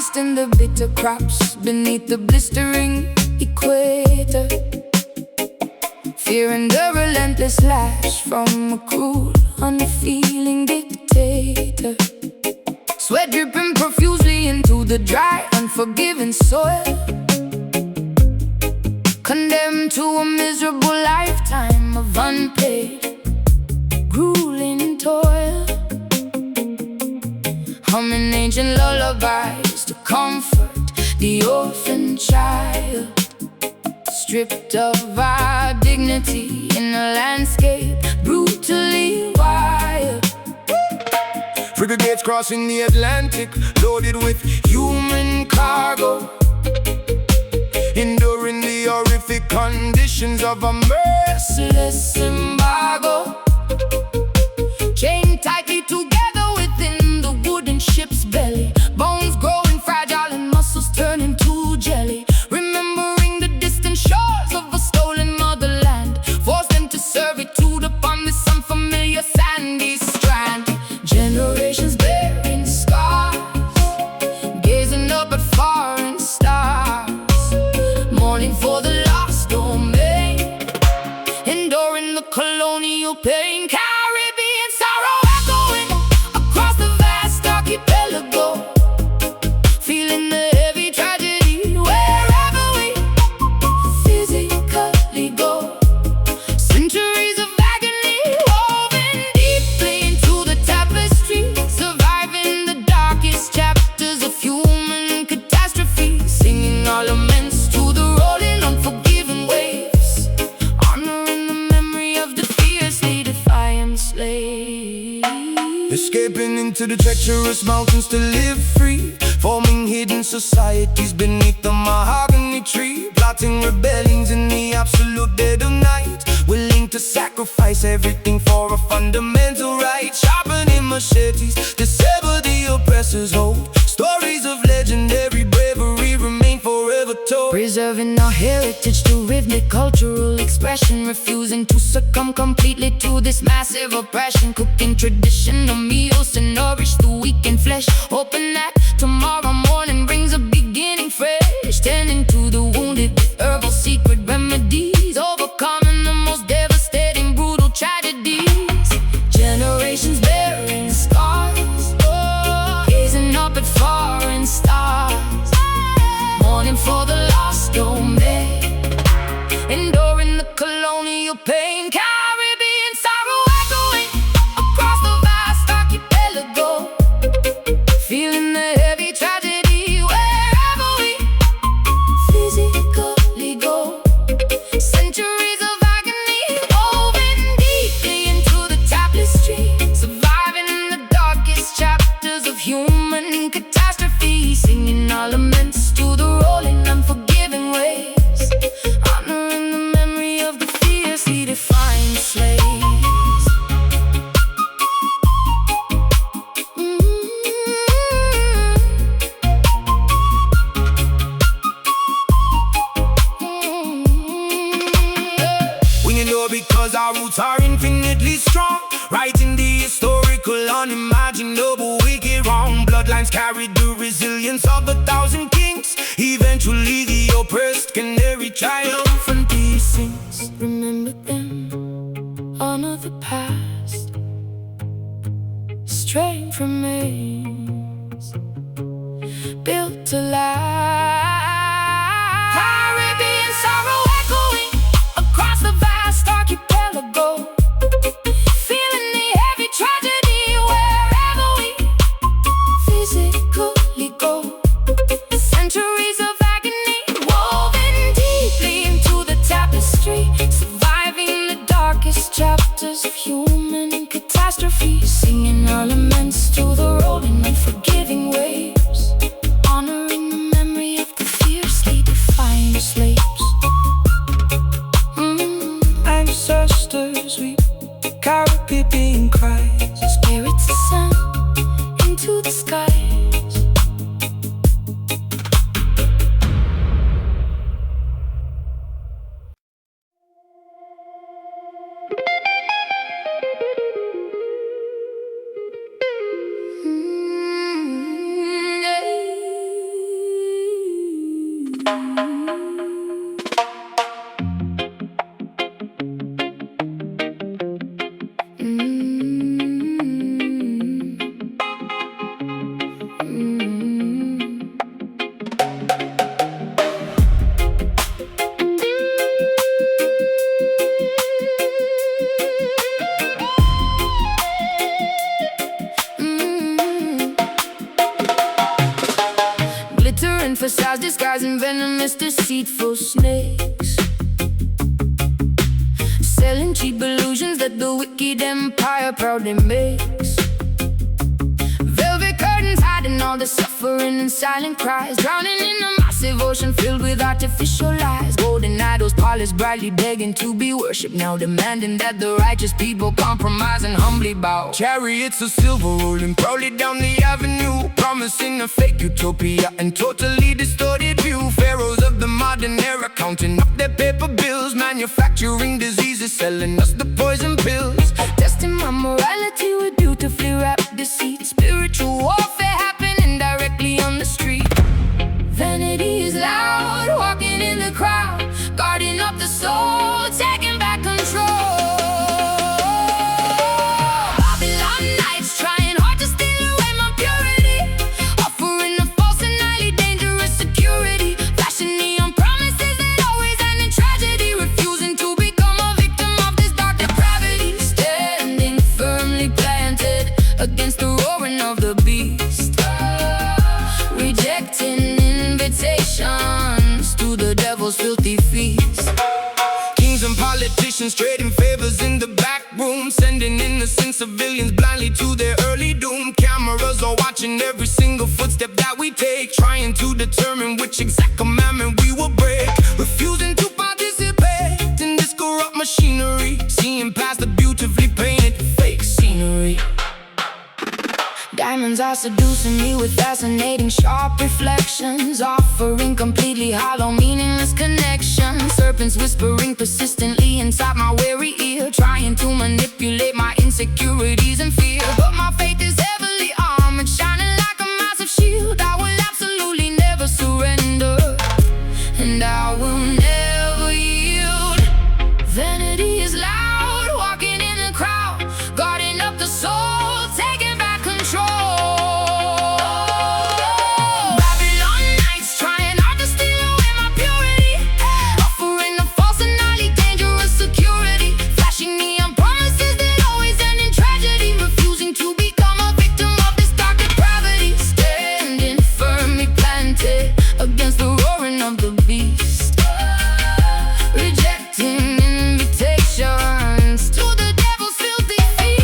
harvesting the bitter crops beneath the blistering equator, fearing the relentless lash from a cruel, unfeeling dictator. Sweat dripping profusely into the dry, unforgiving soil, condemned to a miserable lifetime of unpaid, grueling toil. Humming ancient lullabies to comfort the orphan child, stripped of our dignity in a landscape brutally wild. Frigates crossing the Atlantic, loaded with human cargo, enduring the horrific conditions of a merciless embargo. Chained tightly together within the wooden ship's belly, bones growing fragile and muscles turning to jelly. Remembering the distant shores of a stolen motherland, forced them to servitude upon this unfamiliar sandy strand. Generations bearing scars, gazing up at foreign stars, mourning for the lost domain, enduring the colonial pain. Caribbean sorrow echoing across the vast archipelago, feeling the heavy tragedy wherever we physically go. Centuries of agony woven deeply into the tapestry, surviving the darkest chapters of human catastrophe, singing our laments to the rolling, unforgiving waves, honoring the memory of the fiercely defiant slaves. Escaping into the treacherous mountains to live free, forming hidden societies beneath the mahogany tree, plotting rebellions in the absolute dead of night, willing to sacrifice everything for a fundamental right, sharpening machetes to sever the oppressor's hold. Stories of legendary bravery remain forever told, Preserving our heritage through rhythmic cultural expression, refusing to succumb completely to this massive oppression, cooking traditional meals to nourish the weak in flesh, hoping that tomorrow morning brings a beginning fresh, tending to the wounded with herbal secret remedies, overcoming the most devastating brutal tragedies. Generations bearing scars, gazing up at foreign stars, mourning for the lost domain, enduring the colonial pain. Caribbean sorrow echoing across the vast archipelago, feeling the heavy tragedy wherever we physically go. Centuries of agony woven deeply into the tapestry, surviving in the darkest chapters of human catastrophe, singing our laments to the rolling, unforgiving waves, honoring the memory of the fiercely defiant slaves. we endure because our roots are infinitely strong, writing the historical, unimaginable, wicked wrong. Bloodlines carry the resilience of 1,000 kings, eventually the oppressed can never triumph. And these things, remember them, honor the past, strength remains, built to last. Caribbean sorrow echoing across the vast archipelago, feeling the heavy tragedy wherever we physically go. Centuries of agony woven deeply into the tapestry, surviving the darkest chapters of human catastrophe, singing our laments to the rolling, unforgiving waves, honoring the memory of the fiercely defiant slaves. Ancestors weep, Caribbean cries, Spirits ascend into the skies. lies disguising venomous, deceitful snakes, selling cheap illusions that the wicked empire proudly makes. Velvet curtains hiding all the suffering and silent cries, drowning in a massive ocean filled with artificial lies. Golden idols polished brightly, begging to be worshipped, now demanding that the righteous people compromise and humbly bow. Chariots of silver rolling proudly down the avenue, promising a fake utopia and totally distorted view. Pharaohs of the modern era counting up their paper bills, manufacturing diseases, selling us the poison pills, testing my morality with beautifully wrapped deceit. Spiritual warfare happening directly on the street. Vanity is loud, walking in the crowd, guarding up the soul, taking back control. Babylon nights trying hard to steal away my purity, offering a false and highly dangerous security, flashing neon promises that always end in tragedy, refusing to become a victim of this dark depravity, standing firmly planted against the roaring of the beast, rejecting invitations to the devil's filthy feast. Kings and politicians trading favors in the back room, sending innocent civilians blindly to their early doom. Cameras are watching every single footstep that we take, trying to determine which exact commandment we will break, refusing to participate in this corrupt machinery, seeing past the beautifully painted fake scenery. Diamonds are seducing me with fascinating sharp reflections, offering completely hollow meaningless connections. Serpents whispering persistently inside my weary ear, trying to manipulate my insecurities and fear. But my faith is heavily armored, shining like a massive shield. I will absolutely never surrender, and I will never yield. Vanity is loud, walking in the crowd, guarding up the soul, taking back control. Babylon nights trying hard to steal away my purity, offering a false and highly dangerous security, flashing neon promises that always end in tragedy, refusing to become a victim of this dark depravity, standing firmly planted against the roaring of the beast, rejecting invitations to the devil's filthy feast.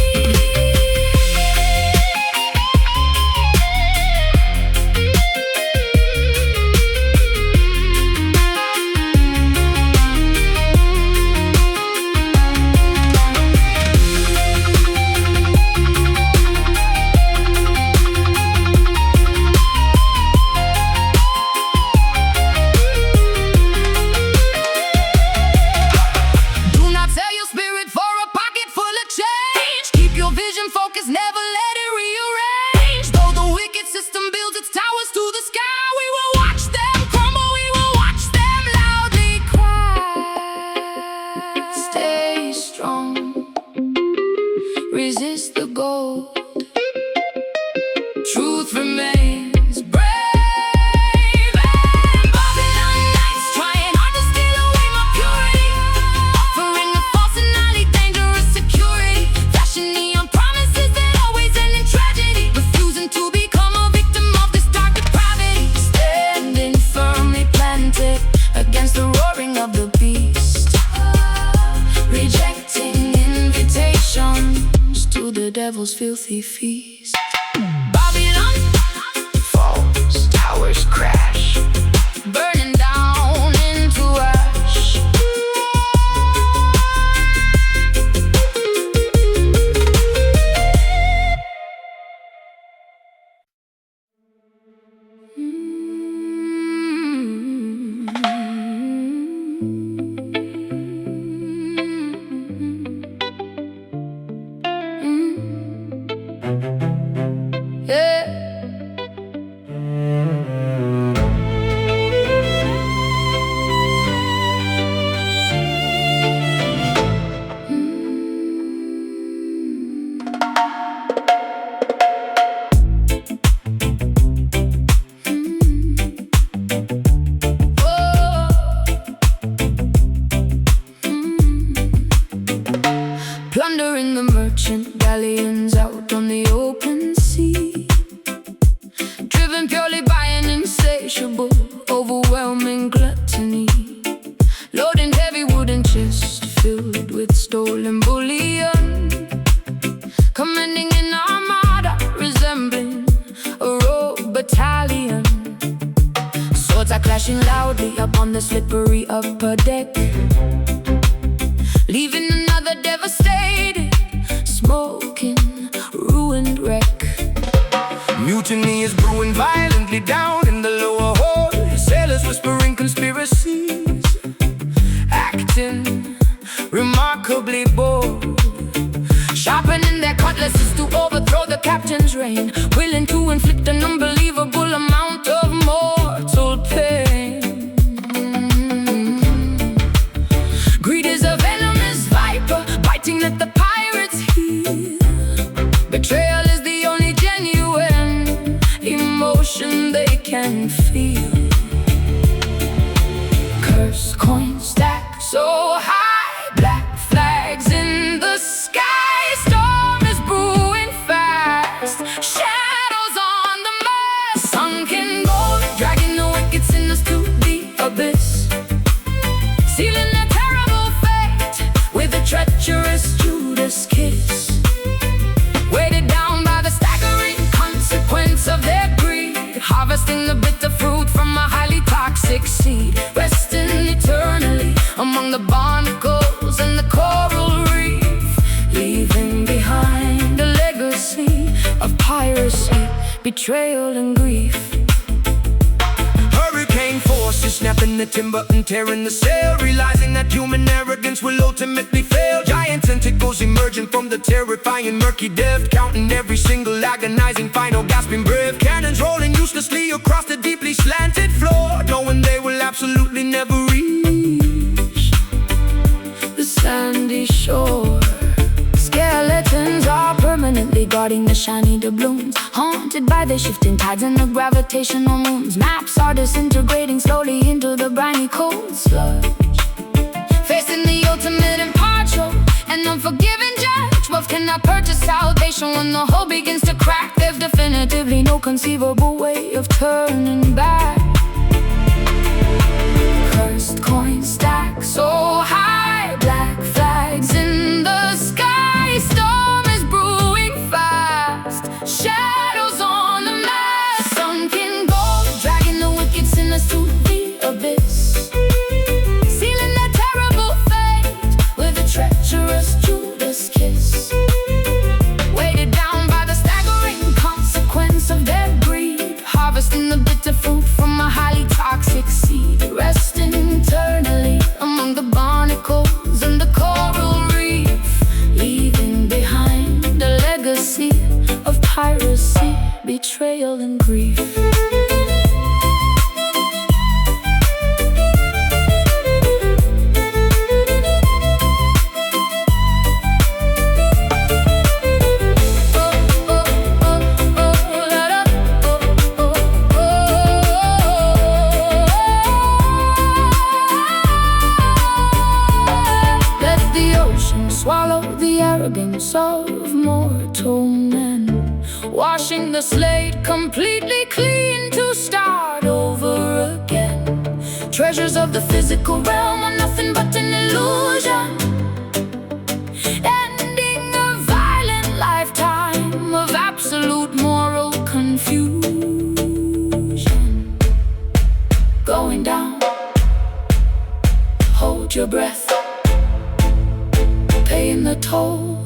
Do not sell your spirit for a pocket full of change. Keep your vision focused, never let it rearrange. Though the wicked system builds its towers to the sky, we will watch them crumble, we will watch them loudly cry. Stay strong, resist the gold, truth remains brave. And Babylon nights trying hard to steal away my purity, offering a false and highly dangerous security, flashing neon promises that always end in tragedy, refusing to become a victim of this dark depravity, standing firmly planted against the roaring of the beast, rejecting invitations to the devil's filthy feast. Babylon falls, towers crash, burning down into ash. Yeah. Plundering the merchant galleons out on the open sea, driven purely by an insatiable overwhelming gluttony. Loading heavy wooden chests filled with stolen bullion, commanding an armada resembling a rogue battalion. Swords are clashing loudly upon the slippery upper deck, leaving another devastated, smoking, ruined wreck. Mutiny is brewing violently down in the lower hold. Sailors whispering conspiracies, acting remarkably bold, sharpening their cutlasses to overthrow the captain's reign, willing to inflict an unbelievable amount of mortal pain. Greed is a venomous viper, biting at the pirates' heel. Betrayal is the only genuine emotion they can feel. Curse coins stack so high, black flags in the sky. Storm is brewing fast, shadows on the mast. Sunken gold, dragging the wicked sinners to the abyss, sealing their terrible fate with a treacherous Judas kiss. Weighted down by the staggering consequence of their greed, harvesting the bitter fruit from a highly toxic seed, resting eternally among the barnacles and the coral reef, leaving behind a legacy of piracy, betrayal and grief. Hurricane forces snapping the timber and tearing the sail, realizing that human arrogance will ultimately fail. Giant tentacles emerging from the terrifying murky depth, counting every single agonizing final gasping breath. Cannons rolling uselessly across the deeply slanted floor, knowing they will absolutely never reach The sandy shore. Skeletons are permanently guarding the shiny doubloons, haunted by the shifting tides and the gravitational moons. Maps are disintegrating slowly into the briny cold sludge, facing the ultimate impartial and unforgiving judge. Wealth cannot purchase salvation when the whole begins to crack. There's definitively no conceivable way of turning back. Cursed coins stack so high, black flags in the sky. Storm is brewing fast, shadows on the mast. Sunken gold, dragging the wicked sinners to the abyss, sealing their terrible fate with a treacherous Judas kiss. Weighted down by the staggering consequence of their greed, harvesting the bitter fruit from a highly toxic seed, resting eternally among the barnacles and the coral reef, leaving behind a legacy of piracy, betrayal and grief. Swallow the arrogance of mortal men, washing the slate completely clean to start over again. Treasures of the physical realm are nothing but an illusion, ending a violent lifetime of absolute moral confusion. Going down, hold your breath, paying the toll.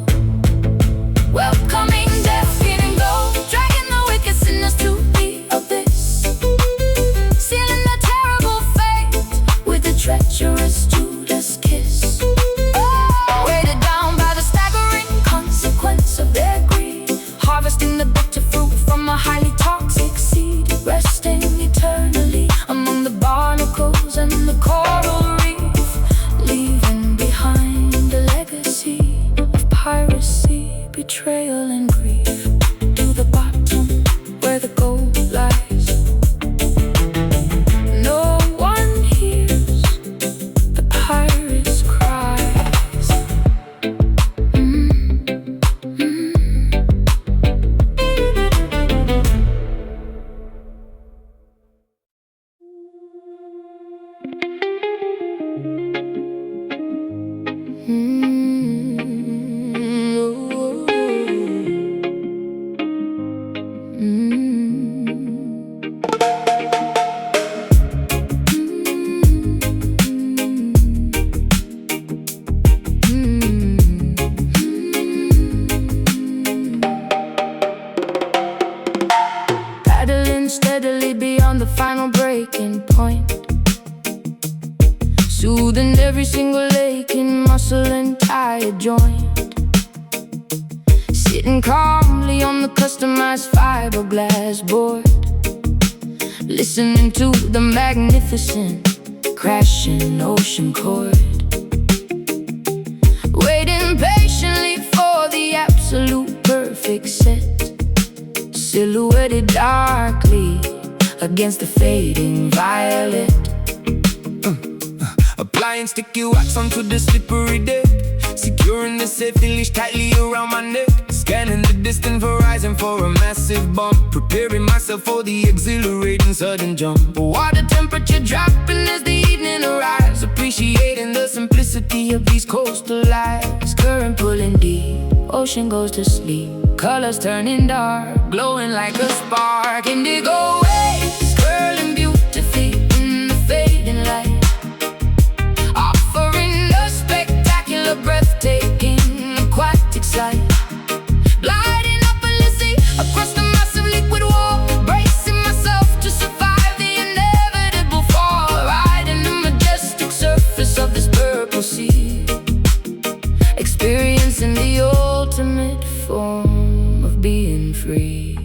Welcoming death, feeling gold, dragging the wicked sinners to the abyss, sealing their terrible fate with a treacherous Judas kiss. Weighted down by the staggering consequence of their greed, harvesting the bitter fruit from a highly toxic seed, resting eternally among the barnacles and the coral reef, leaving behind a legacy of piracy, betrayal and grief. To the bottom where the gold lies, no one hears the pirate's cries. sitting calmly on the customized fiberglass board, listening to the magnificent crashing ocean chord, waiting patiently for the absolute perfect set, silhouetted darkly against the fading violet. Applying sticky wax onto the slippery deck, securing the safety leash tightly around my neck, scanning the distant horizon for a massive bump, preparing myself for the exhilarating sudden jump. Water temperature dropping as the evening arrives, appreciating the simplicity of these coastal lives. Current pulling deep, ocean goes to sleep, colors turning dark, glowing like a spark. Indigo waves curling beautifully in the fading light, offering a spectacular, breathtaking, aquatic sight. Gliding up endlessly across the massive liquid wall, bracing myself to survive the inevitable fall, riding the majestic surface of this purple sea, experiencing the ultimate form of being free.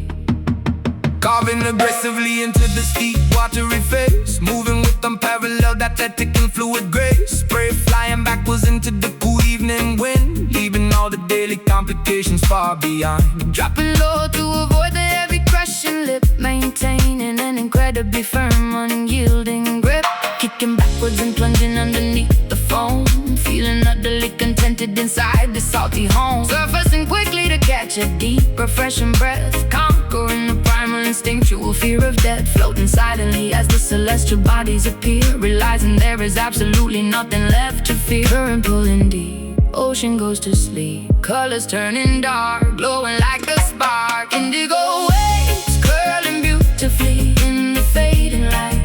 Carving aggressively into the steep, watery face, moving with unparalleled athletic and fluid grace. Spray flying backwards into the cool evening wind, leaving all the daily complications far behind. Dropping low to avoid the heavy crushing lip, maintaining an incredibly firm, unyielding grip, kicking backwards and plunging underneath the foam, feeling utterly contented inside the salty home, surfacing quickly to catch a deep, refreshing breath, conquering the primal instinctual fear of death, floating silently as the celestial bodies appear, realizing there is absolutely nothing left to fear. Current pulling deep, ocean goes to sleep, colors turning dark, glowing like a spark. Indigo waves curling beautifully in the fading light,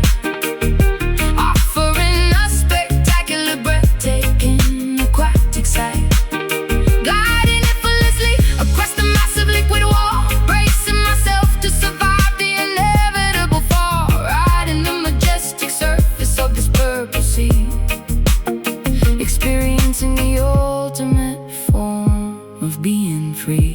offering a spectacular, breathtaking, aquatic sight. Gliding effortlessly across the massive liquid wall, bracing myself to survive the inevitable fall, riding the majestic surface of this purple sea, experiencing the ultimate form of being free.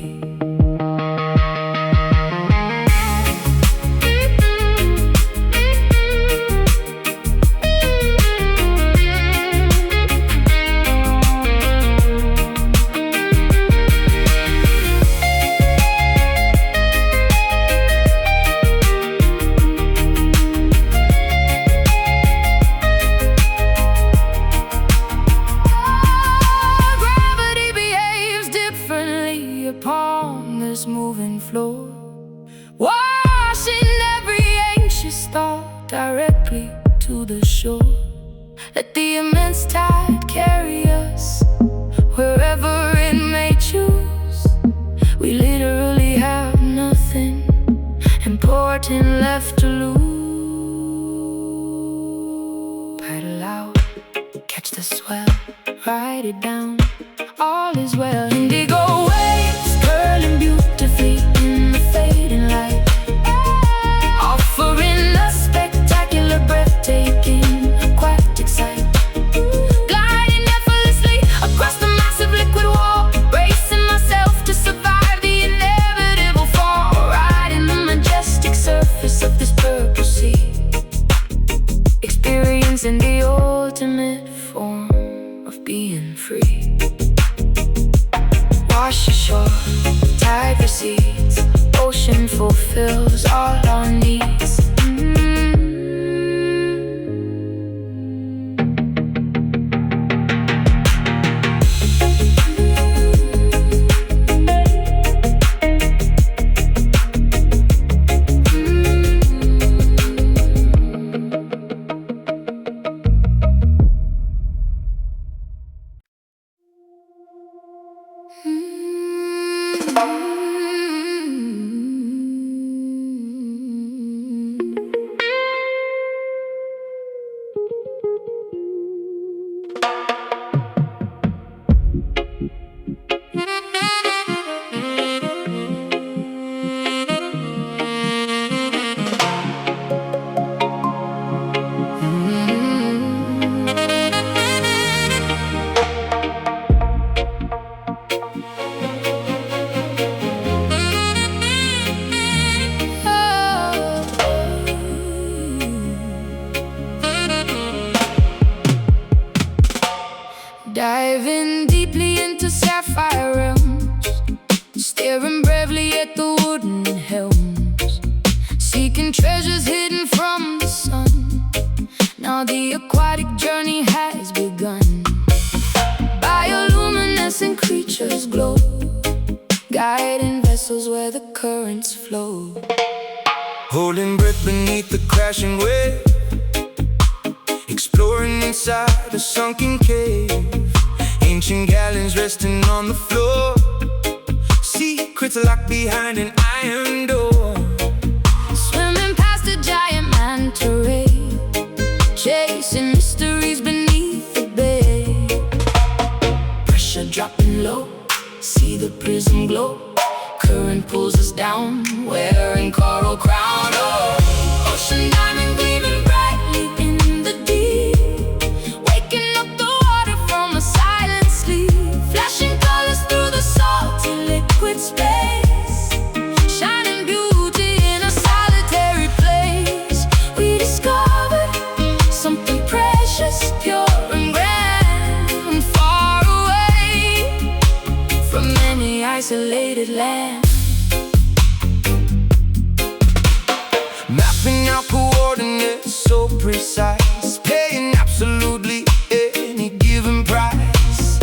Gravity behaves differently upon this moving floor, washing every anxious thought directly to the shore. Let the immense tide carry us wherever it may choose. We literally have nothing important left to lose. Paddle out, catch the swell, ride it down, all is well. Indigo waves curling beautifully in the fading light, offering a spectacular, breathtaking, aquatic sight. Gliding effortlessly across the massive liquid wall, bracing myself to survive the inevitable fall, riding the majestic surface of this purple sea, experiencing the ultimate form of being free. Wash ashore, tide recedes, ocean fulfills all our needs. higher realms, staring bravely at the wooden helms, seeking treasures hidden from the sun. Now the aquatic journey has begun. Bioluminescent creatures glow, guiding vessels where the currents flow. Holding breath beneath the crashing wave, exploring inside a sunken cave. Ancient gallons resting on the floor, secrets locked behind an iron door. Swimming past a giant manta ray, chasing mysteries beneath the bay. Pressure dropping low, see the prism glow. Current pulls us down, wearing coral crown. Oh, ocean diamond gleaming brightly in the deep, waking up the water from a silent sleep. Flashing colors through the salty liquid space, shining beauty in a solitary place. We discovered something precious, pure and grand, far away from any isolated land. Mapping out coordinates so precise, paying absolutely any given price.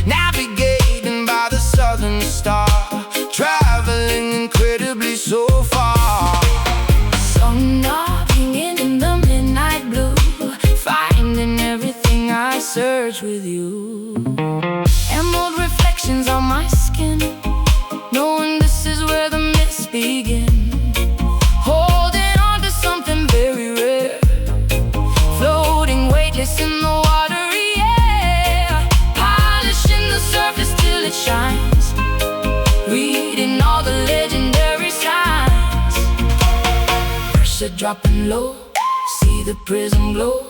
Navigating by the southern star, traveling incredibly so far. Sun knocking in the midnight blue, finding everything I search with you. Emerald reflections on my skin, knowing this is where the myths begin. Holding on to something very rare, floating weightless in the watery air. Polishing the surface till it shines, reading all the legendary signs. Pressure dropping low, see the prism glow.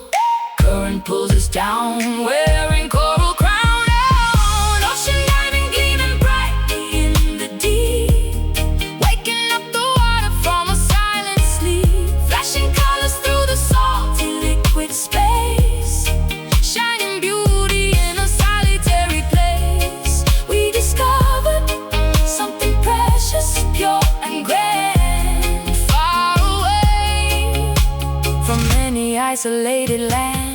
Current pulls us down, wearing coral crown. Ocean diamond gleaming brightly in the deep, waking up the water from a silent sleep. Flashing colors through the salty liquid space, shining beauty in a solitary place. We discovered something precious, pure and grand, far away from any isolated land.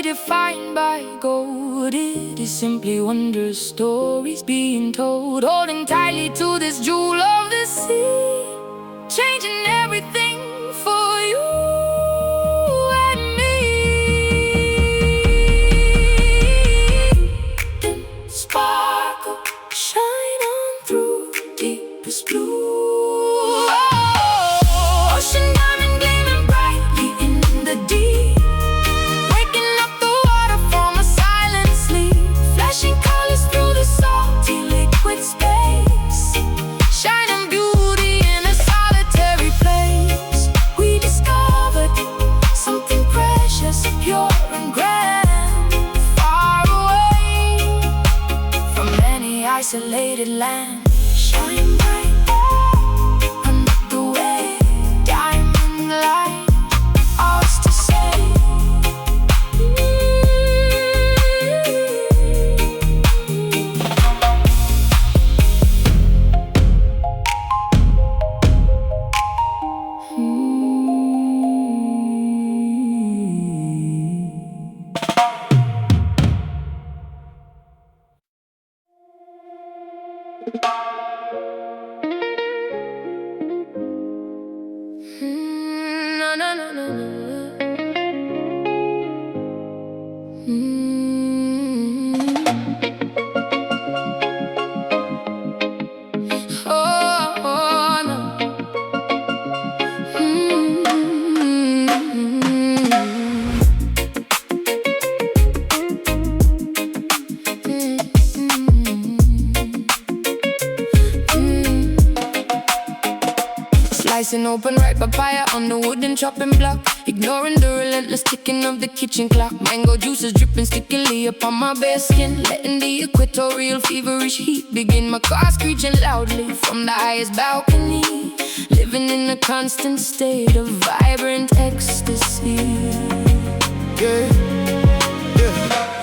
Defined by gold, it is simply wondrous stories being told. Holding tightly to this jewel of the sea, changing everything for you and me. Then sparkle, shine on through deepest blue. Oh, ocean diamond gleaming brightly in the deep, space, shining beauty in a solitary place. We discovered something precious, pure and grand, far away from any isolated land. Shine bright under the way, diamond light, ours to say. No, no, no, no, no. Oh, oh, no. nice and open, ripe papaya on the wooden chopping block, ignoring the relentless ticking of the kitchen clock. Mango juices dripping stickily upon my bare skin, letting the equatorial feverish heat begin. My car screeching loudly from the highest balcony, living in a constant state of vibrant ecstasy.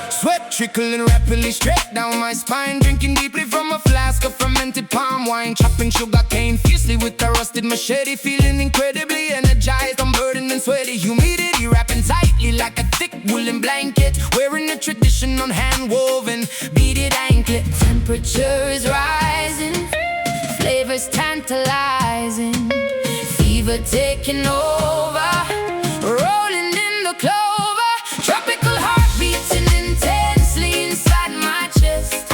Sweat trickling rapidly straight down my spine, drinking deeply from a flask of fermented palm wine, chopping sugar cane fiercely with a rusted machete, feeling incredibly energized, unburdened and sweaty. Humidity wrapping tightly like a thick woolen blanket, wearing a traditional hand-woven beaded anklet. Temperature is rising, flavors tantalizing, fever taking over, rolling in the clover, tropical heart beating intensely inside my chest,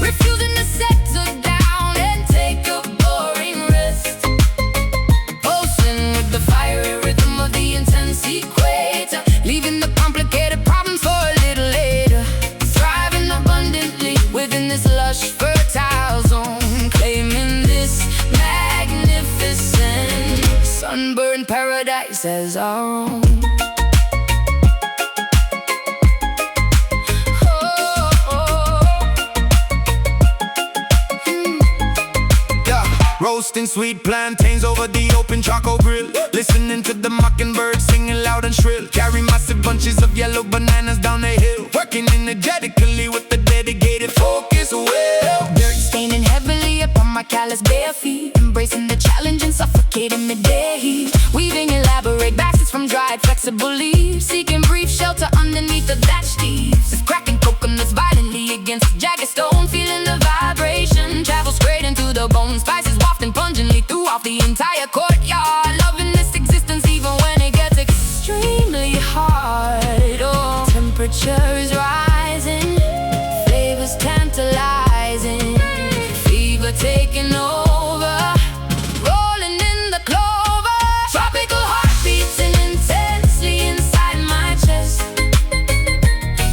refusing to settle down and take a boring rest, pulsing with the fiery rhythm of the intense equator, leaving the complicated problems for a little later, thriving abundantly within this lush fertile zone, claiming this magnificent sunburned paradise as our own. Roasting sweet plantains over the open charcoal grill, listening to the mockingbirds singing loud and shrill. Carry massive bunches of yellow bananas down the hill, working energetically with the dedicated focus will. Dirt staining heavily upon my callous bare feet, embracing the challenge and suffocating midday heat, weaving elaborate baskets from dried flexible leaves, seeking brief shelter underneath the thatched eaves, cracking coconuts violently against the jagged stone, feeling the vibration travel straight into the bone, spices wafting pungently throughout the entire courtyard, loving this existence even when it gets extremely hard. Oh, temperature is rising, flavors tantalizing, fever taking over, rolling in the clover, tropical heart beating intensely inside my chest,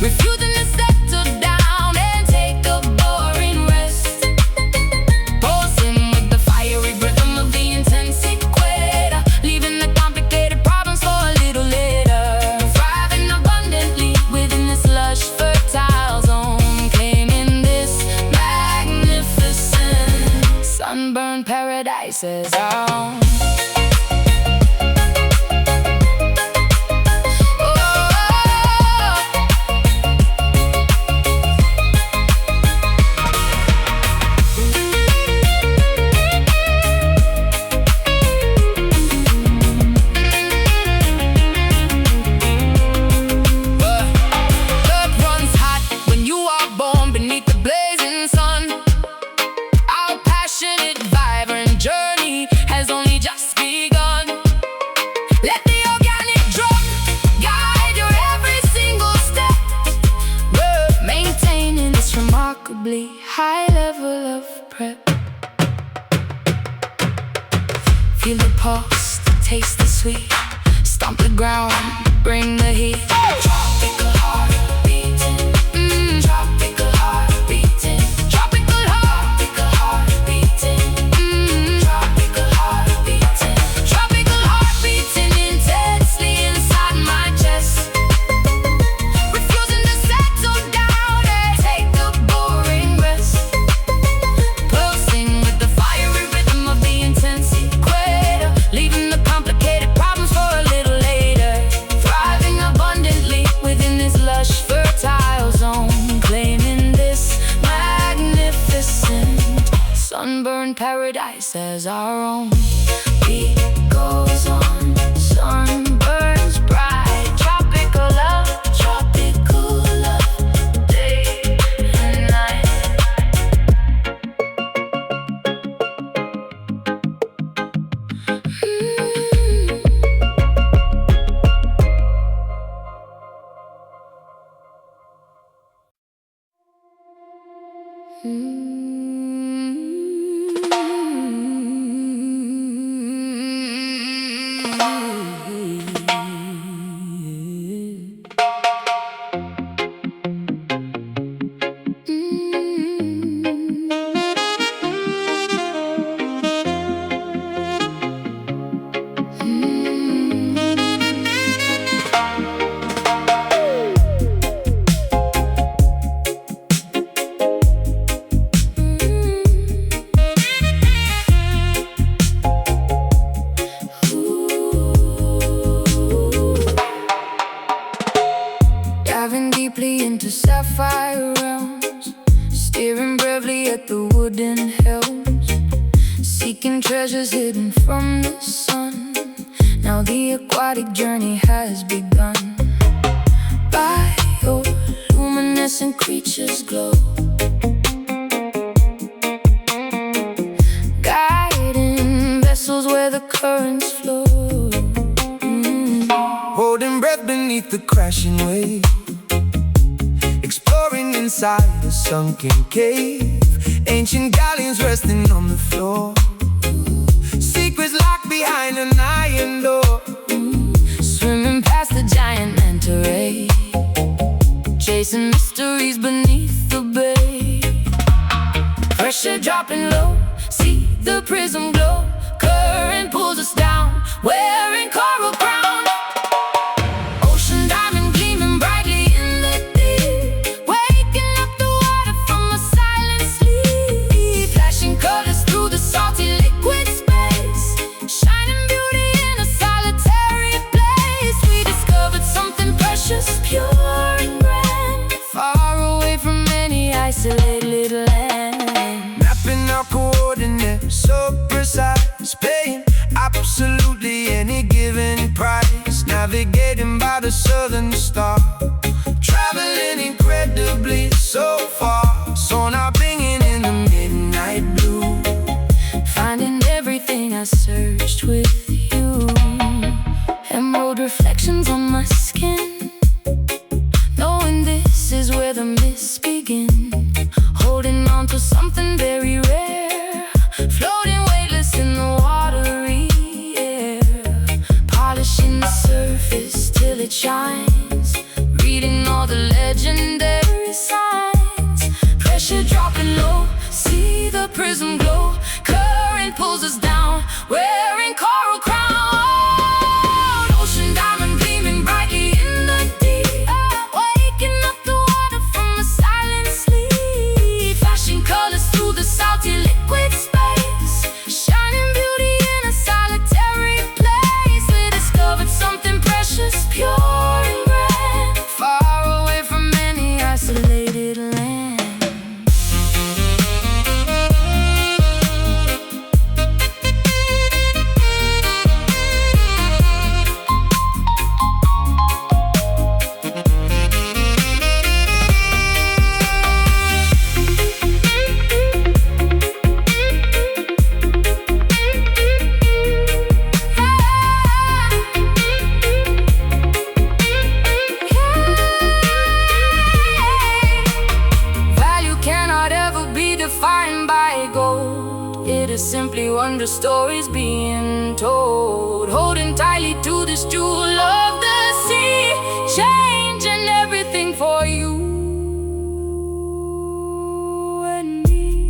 refusing to settle down and take a boring rest, pulsing with the fiery rhythm of the intense equator, leaving the complicated problems for a little later, thriving abundantly within this lush fertile zone, claiming this magnificent sunburned paradise as our own. High level of prep, feel the pulse, taste the sweet, stomp the ground, bring the heat. Tropical heart beating, tropical heart beating, tropical heart, tropical heart beating, tropical heart beating, tropical heart beating intensely inside my chest, refusing to settle down and take a boring rest, pulsing with the fiery rhythm of the intense equator, leaving the complicated problems for a little later, thriving abundantly within this lush fertile zone, claiming this magnificent sunburned paradise as our own. Beat goes on, sun burns bright, tropical love, day and night. at the wooden helms, seeking treasures hidden from the sun. Now the aquatic journey has begun. Bioluminescent creatures glow, guiding vessels where the currents flow. Holding breath beneath the crashing wave, exploring inside a sunken cave. Ancient galleons resting on the floor, secrets locked behind an iron door. Swimming past the giant manta ray, chasing mysteries beneath the bay. Pressure dropping low, see the prism glow. Current pulls us down, wearing coral crown. Ocean diamond gleaming brightly in the deep, waking up the water from a silent sleep. Flashing colors through the salty liquid space, shining beauty in a solitary place. We discovered something precious, pure and grand, far away from any isolated land. Mapping our coordinates so precise, paying absolutely any given price. Navigating by the southern star, traveling incredibly so far. Sonar bringing in the midnight blue, Finding everything I searched with you. Emerald reflections on my skin, knowing this is where the mists begin. Holding on to something very rare, floating weightless in the watery air. Polishing the surface till it shines, reading all the legendary signs. Pressure dropping low, see the prism glow. Current pulls us down, wearing coral crown. Ocean diamond gleaming brightly in the deep, waking up the water from a silent sleep. Flashing colors through the salty liquid space, shining beauty in a solitary place. We discovered something precious, pure and grand, far away from any isolated land. Value cannot ever be defined by gold. It is simply wonder stories being told. Holding tightly to this jewel of the sea, changing everything for you and me.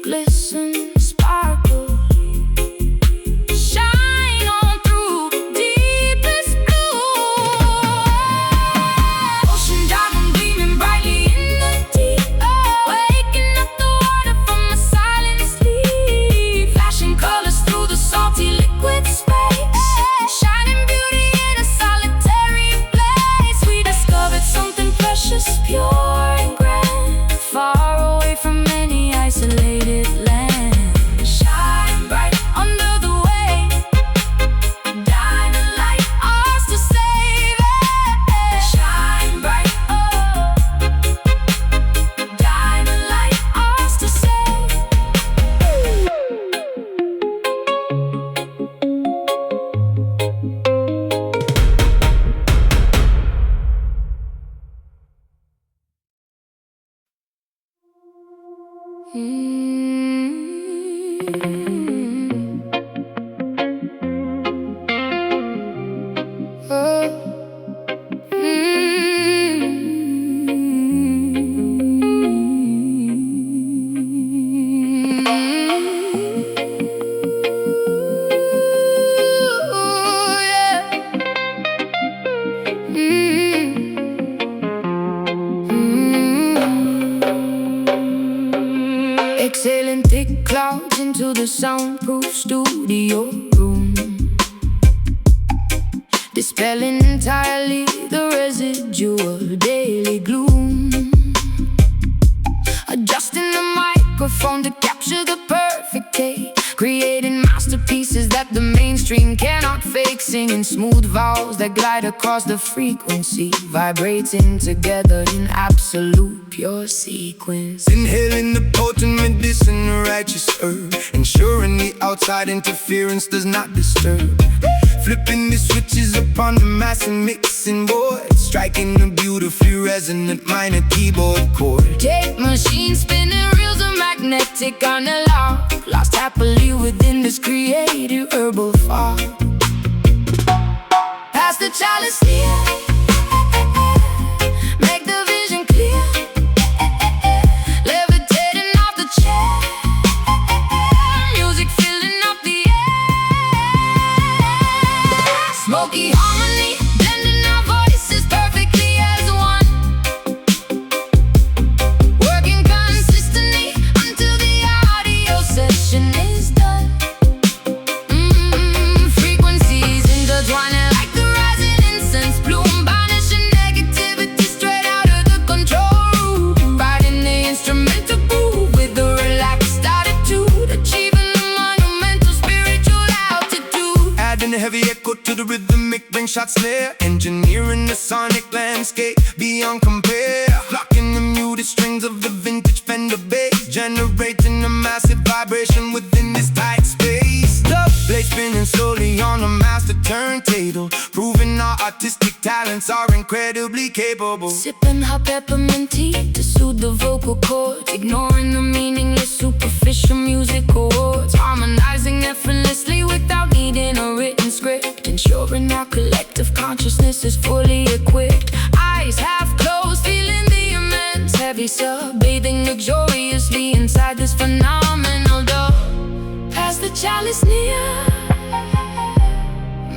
Glisten, sparkle, shine on through deepest blue. Ocean diamond gleaming brightly in the deep, waking up the water from a silent sleep. Flashing colors through the salty liquid space, shining beauty in a solitary place. We discovered something precious, pure and grand, far away from any isolated land. Shine bright under the wave, diamond light, ours to save it. Shine bright, oh, diamond light, ours to save. Exhaling thick clouds into the soundproof studio room, dispelling entirely the residual daily singing smooth vowels that glide across the frequency, vibrating together in absolute pure sequence. Inhaling the potent medicine, a righteous herb, ensuring the outside interference does not disturb. Flipping the switches upon the mass and mixing board, striking a beautifully resonant minor keyboard chord. Tape machine spinning, reels are magnetic on the lock, lost happily within this creative herbal fog. Pass the chalice near, make the vision clear, levitating off the chair, music filling up the air. Smoky harmony, blending our voices perfectly as one, working consistently until the audio session is done. Frequencies intertwining like the rising incense bloom, banishing negativity straight out of the control room, riding the instrumental groove with a relaxed attitude, achieving the monumental spiritual altitude. Adding a heavy echo to the rhythmic ring shot snare, engineering the sonic landscape beyond compare. Locking the muted strings of the vintage Fender bass, generating a massive vibration within this tight space. The blade spinning slowly on a master turntable, proving our artistic talents are incredibly capable. Sipping hot peppermint tea to soothe the vocal cords, ignoring the meaningless superficial music chords, harmonizing effortlessly without needing a written script, ensuring our collective consciousness is fully equipped. Eyes half closed, feeling the immense heavy sub, bathing luxuriously inside this phenomenal dove. Pass the chalice near,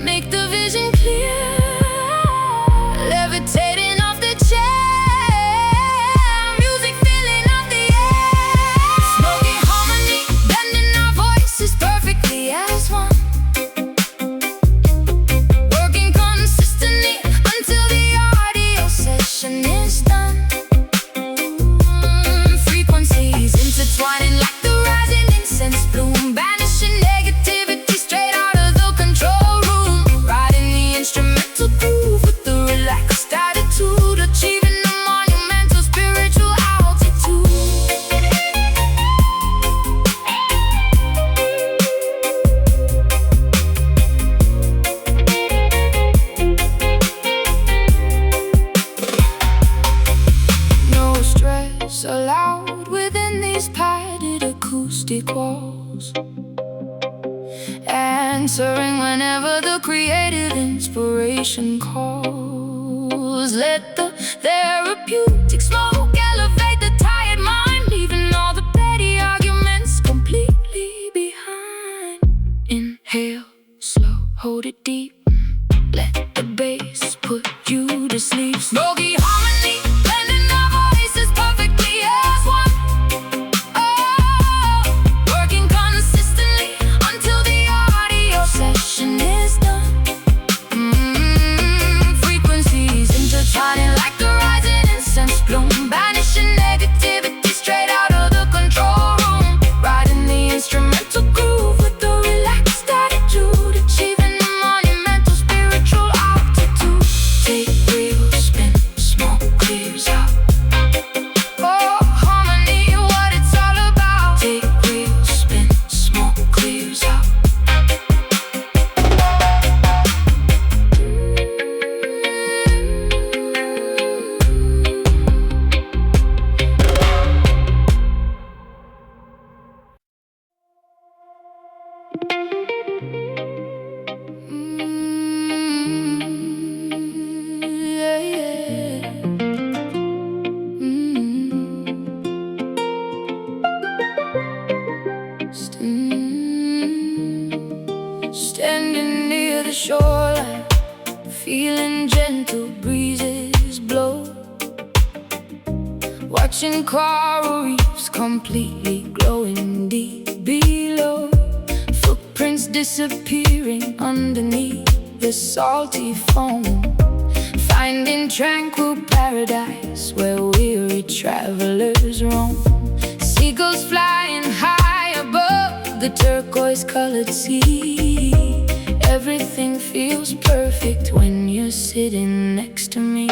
make the vision clear, levitating off the chair, music filling up the air. Smoky harmony, blending our voices perfectly as one, working consistently until the audio session is done. Frequencies intertwining like the rising incense bloom, banishing negativity straight out of the control room, riding the instrumental groove with a relaxed attitude, achieving the monumental spiritual altitude. No stress allowed within these padded acoustic walls, answering whenever the creative inspiration calls. Let the therapeutic smoke elevate the tired mind, leaving all the petty arguments completely behind. Inhale slow, hold it deep, let the bass put you to sleep. Smoky harmony, blending our voices perfectly as one, working consistently until the audio session is done. Frequencies intertwining like the rising incense bloom, banishing negativity straight out of the control room, riding the instrumental groove with a relaxed attitude, achieving the monumental spiritual altitude. Take real spin, smoke clears out. Oh, harmony, what it's all about. Take real spin, smoke clears out. Yeah, yeah. Standing near the shoreline, feeling gentle breezes blow, watching coral reefs completely glowing deep below, footprints disappearing underneath the salty foam, finding tranquil paradise where weary travelers roam. Seagulls flying high above the turquoise-colored sea, Everything feels perfect when you're sitting next to me.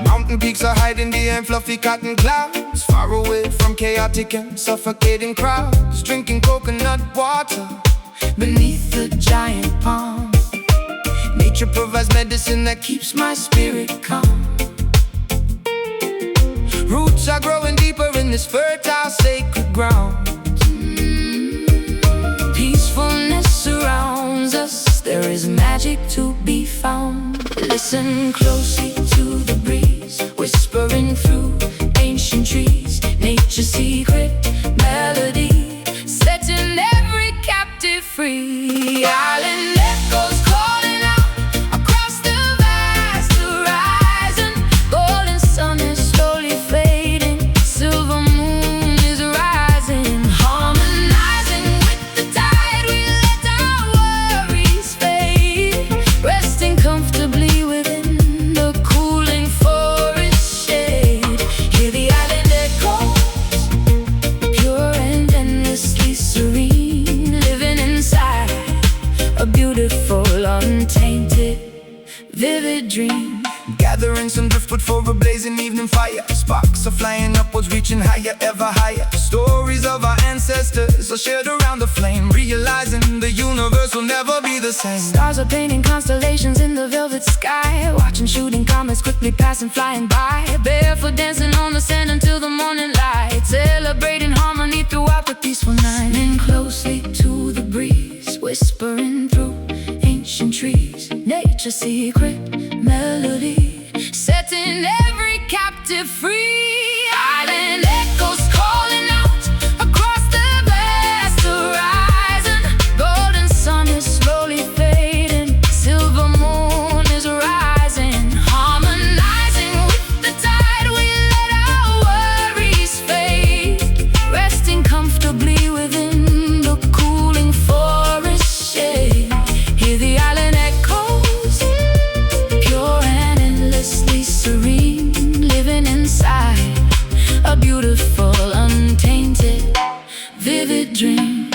Mountain peaks are hiding behind fluffy cotton clouds, far away from chaotic and suffocating crowds, drinking coconut water Beneath the giant palm, nature provides medicine that keeps my spirit calm. Roots are growing deeper in this fertile, sacred ground. Peacefulness surrounds us, there is magic to be found. Listen closely to the breeze, whispering through ancient trees. Nature's secret melody, setting every captive free. Island echoes calling out across the vast horizon. Golden sun is slowly fading, silver moon is rising. Harmonizing with the tide, we let our worries fade, resting comfortably within the cooling forest shade. Hear the island echoes, pure and endlessly serene, living inside a beautiful, untainted, vivid dream. Gathering some driftwood for a blazing evening fire. Sparks are flying upwards, reaching higher, ever higher. Stories of our ancestors are shared around the flame, realizing the universe will never be the same. Stars are painting constellations in the velvet sky, watching shooting comets quickly passing, flying by. Barefoot dancing on the sand until the morning light, celebrating harmony throughout the peaceful night. Lean closely to the breeze, whispering through ancient trees. Nature's secret melody, setting every captive free. Island echoes calling out across the vast horizon. Golden sun is slowly fading, silver moon is rising. Harmonizing with the tide, we let our worries fade, resting comfortably within the cooling forest shade. Hear the island echoes, pure and endlessly serene, living inside a beautiful, untainted, vivid dream.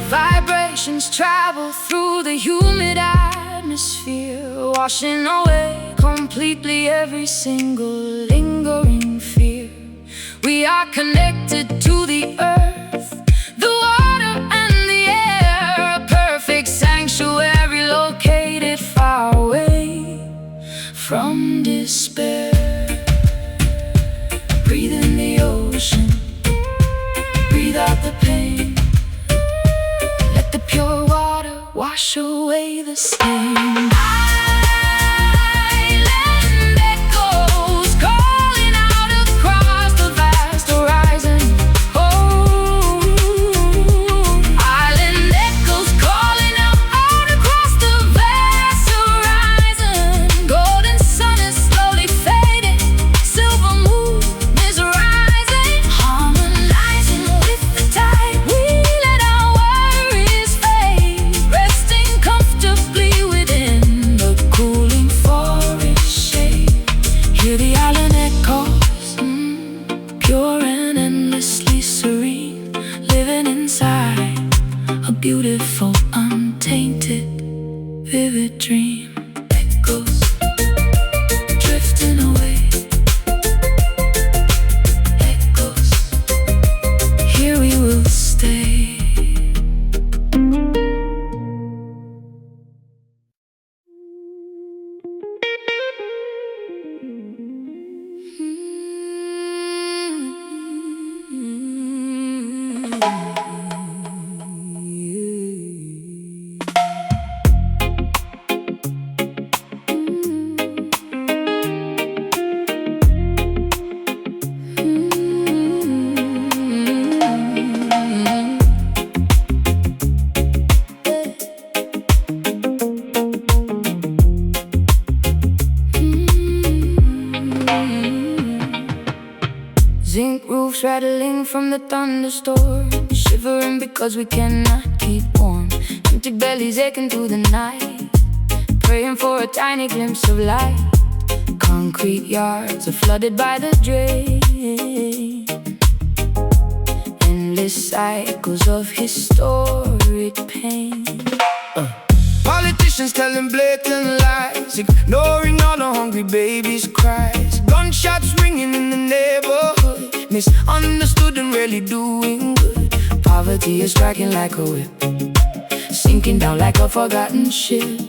Vibrations travel through the humid atmosphere, washing away completely every single lingering fear. We are connected to the earth, the water and the air, a perfect sanctuary located far away from despair. Breathe in the ocean, breathe out the pain. Let the pure water wash away the stain. Island echoes calling out across the vast horizon. Oh, island echoes calling out across the vast horizon. Golden sun is slowly fading, silver moon is rising. Harmonizing with the tide, we let our worries fade, resting comfortably within the cooling forest shade. Hear the island echoes, pure and endlessly serene, living inside a beautiful, untainted, vivid dream. Echoes drifting away, echoes, here we will stay. from the thunderstorm, shivering because we cannot keep warm. Empty bellies aching through the night, praying for a tiny glimpse of light. Concrete yards are flooded by the drain, endless cycles of historic pain. Politicians telling blatant lies, ignoring all the hungry babies' cries. Gunshots ringing in the neighborhood, misunderstood and really doing good. Poverty is striking like a whip, sinking down like a forgotten ship.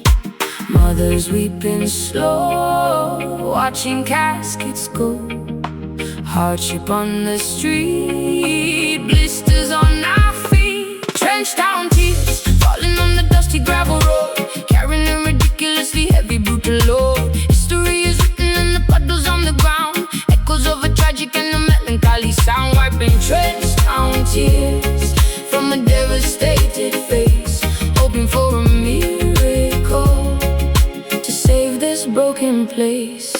Mothers weeping slow, watching caskets go. Hardship on the street, blisters on our feet. Trenched down tears, falling on the dusty gravel road, carrying a ridiculously heavy brutal load. History is written in the puddles on the ground, echoes of a tragic and a melancholy sound. Wiping trenched down tears from a devastated face, hoping for a miracle to save this broken place.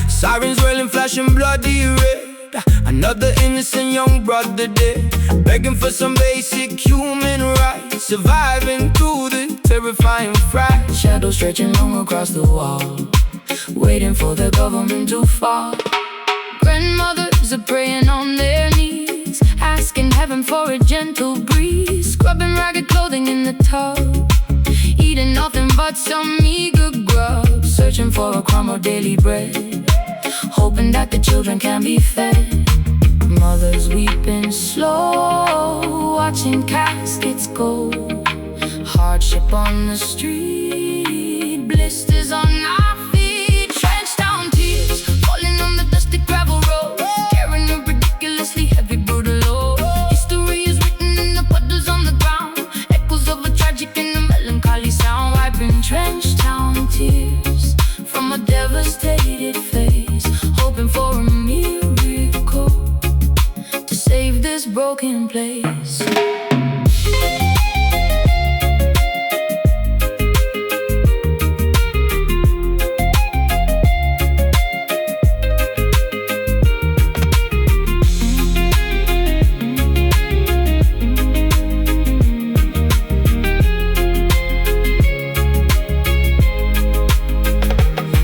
Sirens wailing, flashing bloody red, another innocent young brother dead, begging for some basic human rights, surviving through the terrifying fright. Shadows stretching long across the wall, waiting for the government to fall. Grandmothers are praying on their knees, asking heaven for a gentle breeze, scrubbing ragged clothing in the tub, eating nothing but some meager grub, searching for a crumb of daily bread, hoping that the children can be fed. Mothers weeping slow, watching caskets go. Hardship on the street, blisters on our feet. Trenched down tears, falling on the dusty gravel road, carrying a ridiculously heavy brutal load. History is written in the puddles on the ground, echoes of a tragic and a melancholy sound. Wiping trenched down tears from a devastated face, hoping for a miracle to save this broken place.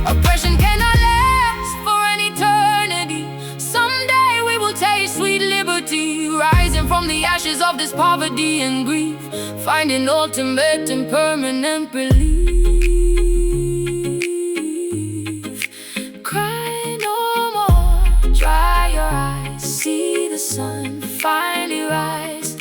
Oppression cannot last for an eternity. Someday we will taste sweet liberty, rising from the ashes of this poverty and grief, finding ultimate and permanent relief. Cry no more, dry your eyes, see the sun finally rise.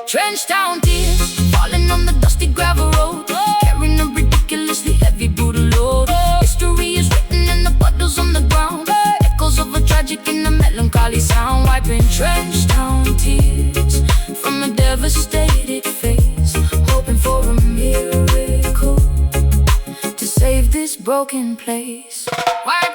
Trenched down tears, falling on the dusty gravel road, carrying a ridiculously heavy brutal load. History is written in the puddles on the ground, echoes of a tragic and a melancholy sound. Wiping trenched down tears from a devastated face, hoping for a miracle to save this broken place. Wiping